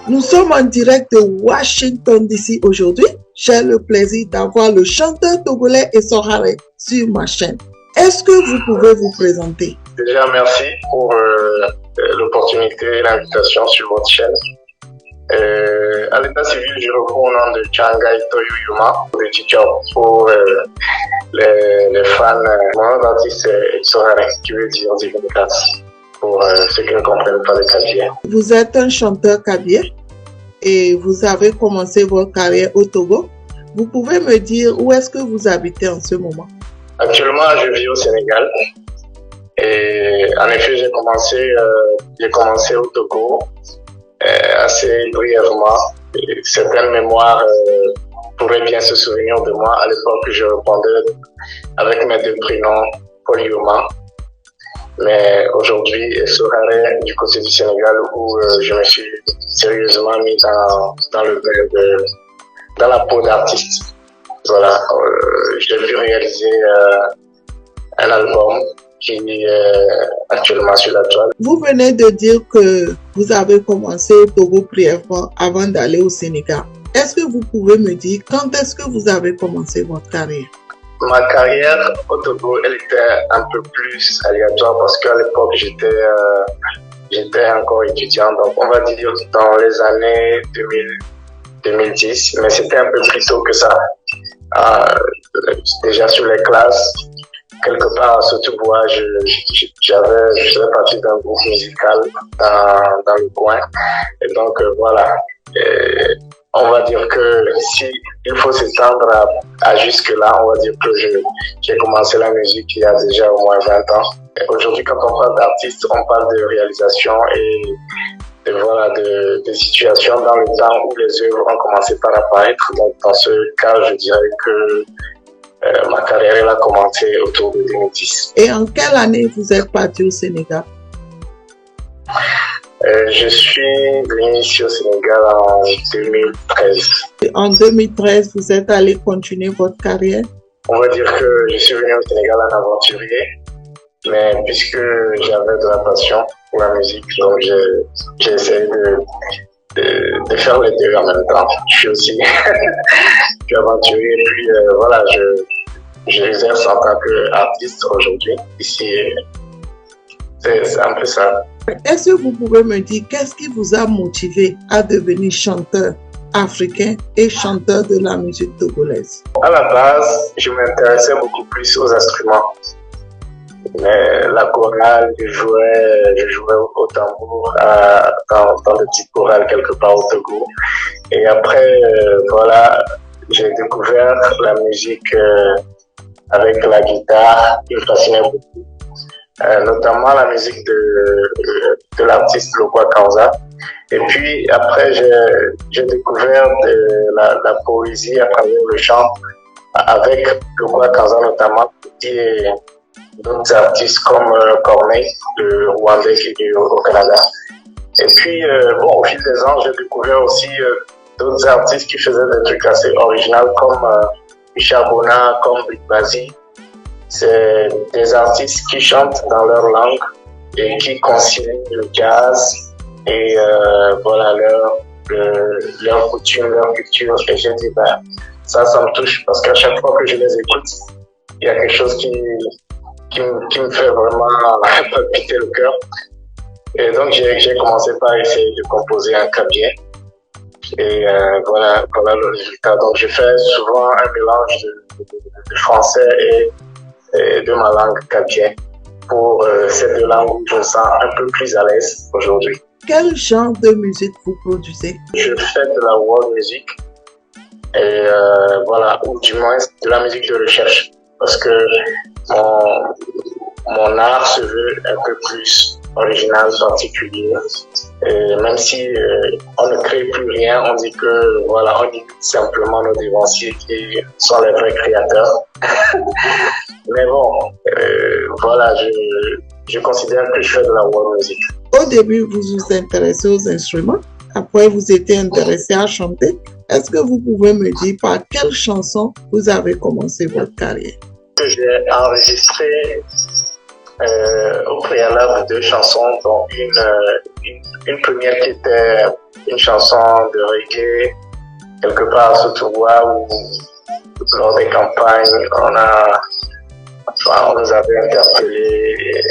Nous sommes en direct de Washington DC aujourd'hui. J'ai le plaisir d'avoir le chanteur togolais Essorare sur ma chaîne. Est-ce que vous pouvez vous présenter? Déjà, merci pour l'opportunité et l'invitation sur votre chaîne. À l'état civil, je réponds au nom de Changai Toyuyuma, de Chichao, pour les fans. Mon nom d'artiste est Essorare, qui veut dire Divine Grâce, pour ceux qui ne comprennent pas le kabye. Vous êtes un chanteur kabye et vous avez commencé votre carrière au Togo. Vous pouvez me dire où est-ce que vous habitez en ce moment? Actuellement, je vis au Sénégal. Et en effet, j'ai commencé au Togo assez brièvement. Et certaines mémoires pourraient bien se souvenir de moi. À l'époque, je répondais avec mes deux prénoms, Paul Yuma. Mais aujourd'hui, Essorare du côté du Sénégal, où je me suis sérieusement mis dans le bain dans la peau d'artiste. Voilà, j'ai pu réaliser un album qui est actuellement sur la toile. Vous venez de dire que vous avez commencé au Togo brièvement avant d'aller au Sénégal. Est-ce que vous pouvez me dire quand est-ce que vous avez commencé votre carrière? Ma carrière au Togo, elle était un peu plus aléatoire parce qu'à l'époque, j'étais encore étudiant. Donc, on va dire dans les années 2010, mais c'était un peu plus tôt que ça. Déjà sur les classes, quelque part à Sotobois, je faisais partie d'un groupe musical dans le coin. Et donc, voilà. On va dire que si il faut s'étendre à jusque-là, on va dire que j'ai commencé la musique il y a déjà au moins 20 ans. Aujourd'hui, quand on parle d'artiste, on parle de réalisation et voilà, de situations dans le temps où les œuvres ont commencé par apparaître. Donc, dans ce cas, je dirais que ma carrière elle a commencé autour de 2010. Et en quelle année vous êtes parti au Sénégal? Je suis venu ici au Sénégal en 2013. En 2013, vous êtes allé continuer votre carrière? On va dire que je suis venu au Sénégal en aventurier, mais puisque j'avais de la passion pour la musique, donc j'ai essayé de faire les deux en même temps. Je suis aussi aventurier, et puis voilà, j'exerce en tant qu'artiste aujourd'hui ici. C'est un peu ça. Est-ce que vous pouvez me dire qu'est-ce qui vous a motivé à devenir chanteur africain et chanteur de la musique togolaise? À la base, je m'intéressais beaucoup plus aux instruments. Mais la chorale, je jouais au tambour dans des petites chorales quelque part au Togo. Et après, voilà, j'ai découvert la musique avec la guitare qui me fascinait beaucoup. Notamment la musique de l'artiste Lokwa Kanza. Et puis après, j'ai découvert la poésie à travers le chant avec Lokwa Kanza notamment, et d'autres artistes comme Corneille, le Rwandais qui vit au Canada. Et puis, au fil des ans, j'ai découvert aussi d'autres artistes qui faisaient des trucs assez originaux comme Michel Bona, comme Big Bazi. C'est des artistes qui chantent dans leur langue et qui concilient le jazz et voilà leur coutume, leur culture. Et j'ai dit, ça me touche parce qu'à chaque fois que je les écoute, il y a quelque chose qui me fait vraiment palpiter le cœur. Et donc j'ai commencé par essayer de composer un kabye. Et voilà le résultat. Donc je fais souvent un mélange de français et de ma langue kabye pour ces deux langues où je me sens un peu plus à l'aise aujourd'hui. Quel genre de musique vous produisez? Je fais de la world music et voilà, ou du moins de la musique de recherche parce que mon art se veut un peu plus original, particulier. Et même si on ne crée plus rien, on dit que voilà, on imite simplement nos dévanciers qui sont les vrais créateurs. Mais bon, voilà, je considère que je fais de la world music. Au début, vous vous intéressez aux instruments. Après, vous étiez intéressé à chanter. Est-ce que vous pouvez me dire par quelle chanson vous avez commencé votre carrière? J'ai enregistré au préalable 2 chansons, dont une première qui était une chanson de reggae, quelque part à Sotoua, où lors des campagnes, on nous avait interpellés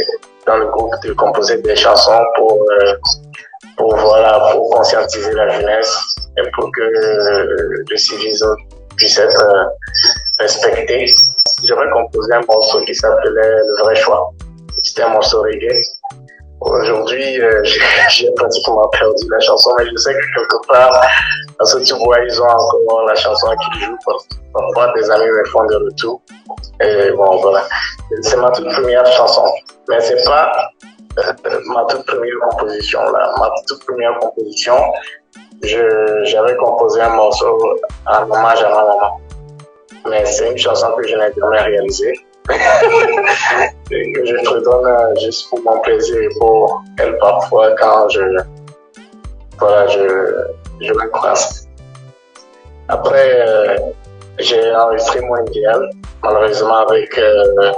dans le groupe de composer des chansons pour conscientiser la jeunesse et pour que le civisme puisse être respecté. J'avais composé un morceau qui s'appelait Le Vrai Choix. C'était un morceau reggae. Aujourd'hui, j'ai pratiquement perdu la chanson, mais je sais que quelque part, à ce vois, ils ont encore la chanson qui joue. Parfois, des amis me font des retours. Et bon, voilà. C'est ma toute première chanson. Mais c'est pas ma toute première composition, là. Ma toute première composition, j'avais composé un morceau en hommage à ma maman. Mais c'est une chanson que je n'ai jamais réalisée. Et que je redonne juste pour mon plaisir et pour elle parfois quand je me croise. Après, j'ai enregistré mon idéal, malheureusement avec une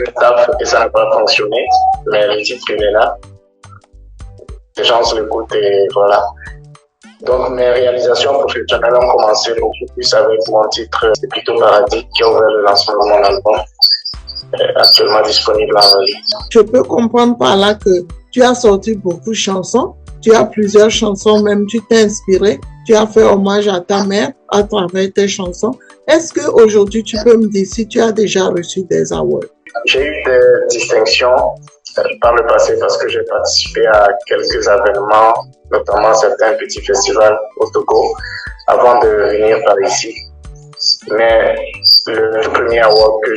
étape et ça n'a pas fonctionné, mais le titre il est là. Les gens se l'écoutent et voilà. Donc mes réalisations professionnelles ont commencé beaucoup plus avec mon titre C'est plutôt Paradis qui a ouvert le lancement de mon album, actuellement disponible en ligne. Je peux comprendre par là que tu as sorti beaucoup de chansons, tu as plusieurs chansons, même tu t'es inspiré, tu as fait hommage à ta mère à travers tes chansons. Est-ce qu'aujourd'hui tu peux me dire si tu as déjà reçu des awards? J'ai eu des distinctions par le passé parce que j'ai participé à quelques événements, notamment certains petits festivals au Togo, avant de venir par ici. Mais le tout premier award que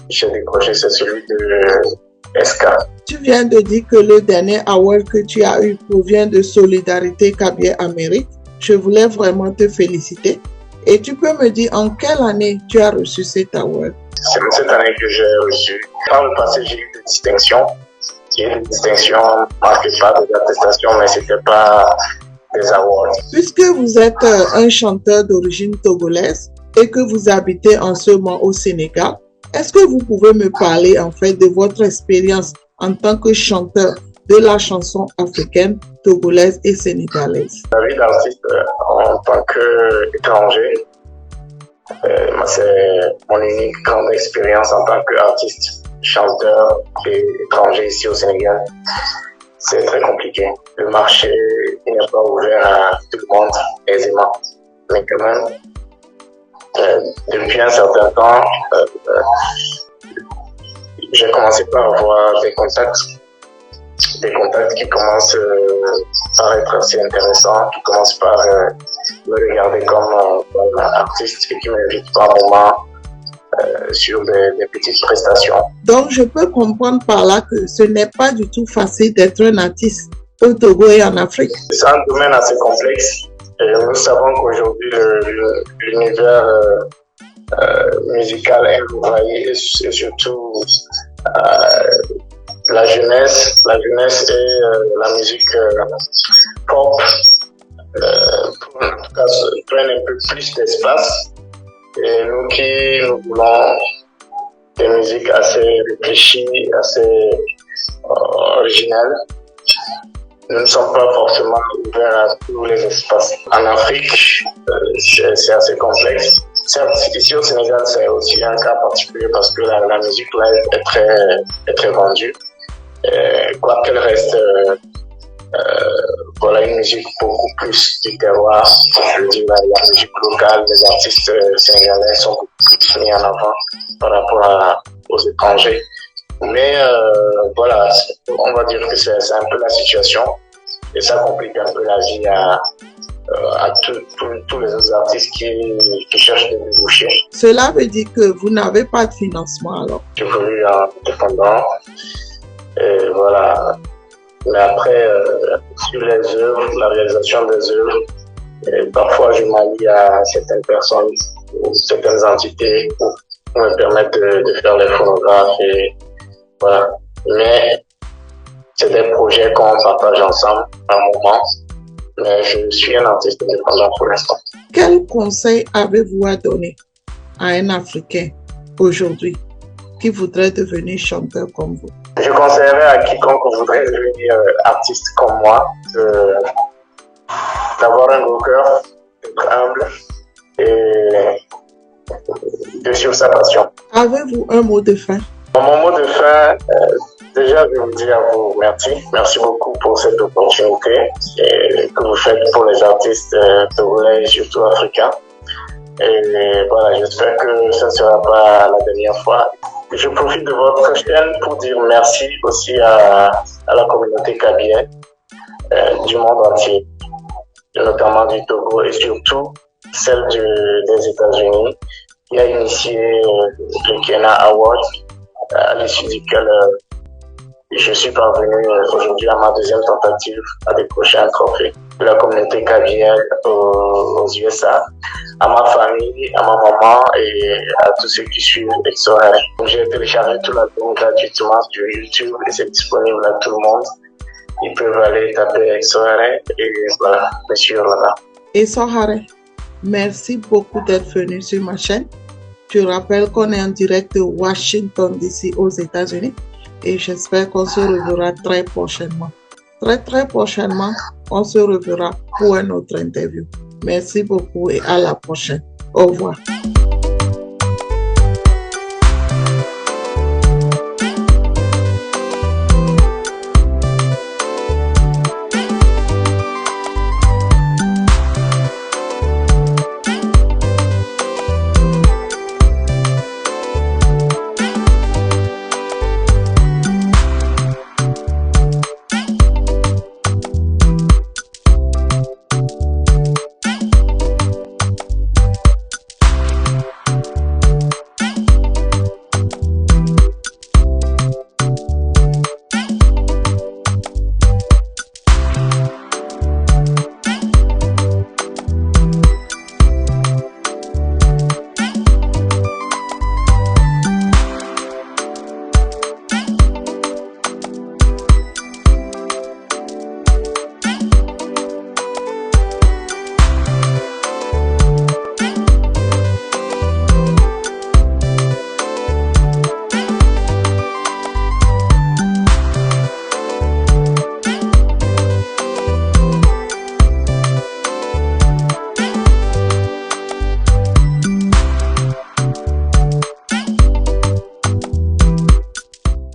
j'ai décroché, c'est celui de SK. Tu viens de dire que le dernier award que tu as eu provient de Solidarité Cabier-Amérique. Je voulais vraiment te féliciter. Et tu peux me dire en quelle année tu as reçu cet award? C'est cette année que j'ai reçu. Par le passé, j'ai eu des distinctions. J'ai eu des distinctions marquées par des attestations, mais ce n'était pas des awards. Puisque vous êtes un chanteur d'origine togolaise et que vous habitez en ce moment au Sénégal, est-ce que vous pouvez me parler en fait de votre expérience en tant que chanteur de la chanson africaine, togolaise et sénégalaise? La vie d'artiste en tant qu'étranger, c'est mon unique grande expérience en tant qu'artiste, chanteur et étranger ici au Sénégal. C'est très compliqué. Le marché n'est pas ouvert à tout le monde aisément. Mais quand même, depuis un certain temps, j'ai commencé par avoir des contacts qui commencent par être assez intéressants, qui commencent par me regarder comme artiste et qui m'invitent par moment sur des petites prestations. Donc, je peux comprendre par là que ce n'est pas du tout facile d'être un artiste au Togo et en Afrique. C'est un domaine assez complexe. Et nous savons qu'aujourd'hui, l'univers musical est envahi et surtout la jeunesse et la musique pop prennent un peu plus d'espace. Et nous voulons des musiques assez réfléchies, assez originales. Nous ne sommes pas forcément ouverts à tous les espaces. En Afrique, c'est assez complexe. Certes, ici au Sénégal, c'est aussi un cas particulier parce que la musique là est très vendue. Quoiqu'elle reste une musique beaucoup plus du terroir. Je veux dire, la musique locale, les artistes sénégalais sont beaucoup plus mis en avant par rapport aux étrangers. Mais on va dire que c'est un peu la situation et ça complique un peu la vie à tous les autres artistes qui cherchent des débouchés. Cela veut dire que vous n'avez pas de financement alors? J'ai voulu indépendant et voilà. Mais après, sur les œuvres, la réalisation des œuvres, parfois je m'allie à certaines personnes ou certaines entités pour me permettre de faire les phonographes et voilà. Mais c'est des projets qu'on partage ensemble à un moment. Mais je suis un artiste indépendant pour l'instant. Quel conseil avez-vous à donner à un Africain aujourd'hui qui voudrait devenir chanteur comme vous? Je conseillerais à quiconque voudrait devenir artiste comme moi d'avoir un gros cœur, d'être humble et de suivre sa passion. Avez-vous un mot de fin? Mon mot de fin, déjà, je vous dis à vous merci. Merci beaucoup pour cette opportunité que vous faites pour les artistes togolais et surtout africains. Et voilà, j'espère que ce ne sera pas la dernière fois. Je profite de votre chaîne pour dire merci aussi à la communauté kabylie du monde entier, notamment du Togo et surtout celle des États-Unis, qui a initié le Kena Award, à l'issue duquel je suis parvenu aujourd'hui à ma deuxième tentative à décrocher un trophée de la communauté kabylie aux USA, à ma famille, à ma maman et à tous ceux qui suivent XOR. J'ai téléchargé tout l'album gratuitement sur YouTube et c'est disponible à tout le monde. Ils peuvent aller taper XOR et voilà, me suivre là-bas. Et Sohare, merci beaucoup d'être venu sur ma chaîne. Je rappelle qu'on est en direct de Washington DC aux États-Unis et j'espère qu'on se reverra très prochainement. Très prochainement, on se reverra pour une autre interview. Merci beaucoup et à la prochaine. Au revoir.